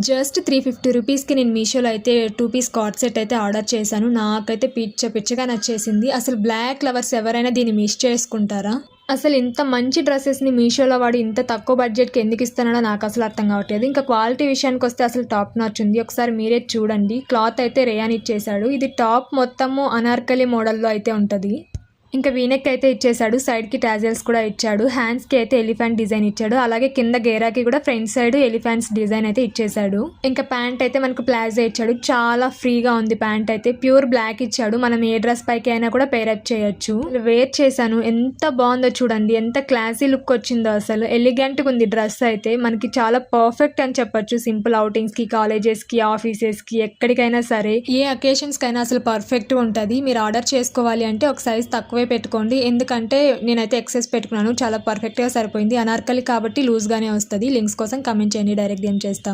Just 350 రూపీస్‌కి నేను మీషోలో అయితే 2 పీస్ కార్డ్ సెట్ అయితే ఆర్డర్ చేశాను. నాకైతే పిచ్చగా నచ్చేసింది. అసలు బ్లాక్ లవర్స్ ఎవరైనా దీన్ని మిస్ చేసుకుంటారా? అసలు ఇంత మంచి డ్రెసెస్‌ని మీషోలో వాడు ఇంత తక్కువ బడ్జెట్‌కి ఎందుకు ఇస్తున్నాడో నాకసలు అర్థం కావట్లేదు. ఇంకా క్వాలిటీ విషయానికొస్తే అసలు టాప్ నాచ్ ఉంది. ఒకసారి మీరే చూడండి. క్లాత్ అయితే రేయాన్ ఇచ్చేసాడు. ఇది టాప్ మొత్తము అనార్కలి మోడల్‌లో అయితే ఉంటది. ఇంకా వీనెక్ అయితే ఇచ్చేసాడు. సైడ్‌కి టాజెల్స్ కూడా ఇచ్చాడు. హ్యాండ్స్‌కి అయితే ఎలిఫెంట్ డిజైన్ ఇచ్చాడు. అలాగే కింద గేరాకి కూడా ఫ్రంట్ సైడ్ ఎలిఫెంట్స్ డిజైన్ అయితే ఇచ్చేసాడు. ఇంకా ప్యాంట్ అయితే మనకు ప్లాజో ఇచ్చాడు. చాలా ఫ్రీగా ఉంది ప్యాంట్ అయితే. ప్యూర్ బ్లాక్ ఇచ్చాడు. మనం ఏ డ్రెస్ పైకి అయినా కూడా పేర్ అప్ చేయొచ్చు. వేర్ చేశాను. ఎంత బాగుందో చూడండి. ఎంత క్లాసీ లుక్ వచ్చిందో అసలు. ఎలిగెంట్‌గా ఉంది డ్రెస్ అయితే. మనకి చాలా పర్ఫెక్ట్ అని చెప్పొచ్చు. సింపుల్ అవుటింగ్స్‌కి, కాలేజెస్‌కి, ఆఫీసెస్‌కి ఎక్కడికైనా సరే ఏ అకేషన్స్‌కైనా అసలు పర్ఫెక్ట్‌గా ఉంటుంది. మీరు ఆర్డర్ చేసుకోవాలి అంటే ఒక సైజ్ తక్కువే పెట్టుకోండి. ఎందుకంటే నేనైతే ఎక్సెస్ పెట్టుకున్నాను. చాలా పర్ఫెక్ట్‌గా సరిపోయింది. అనార్కలి కాబట్టి లూజ్‌గానే వస్తది. లింక్స్ కోసం కామెంట్ చేయండి. డైరెక్ట్ DM చేస్తా.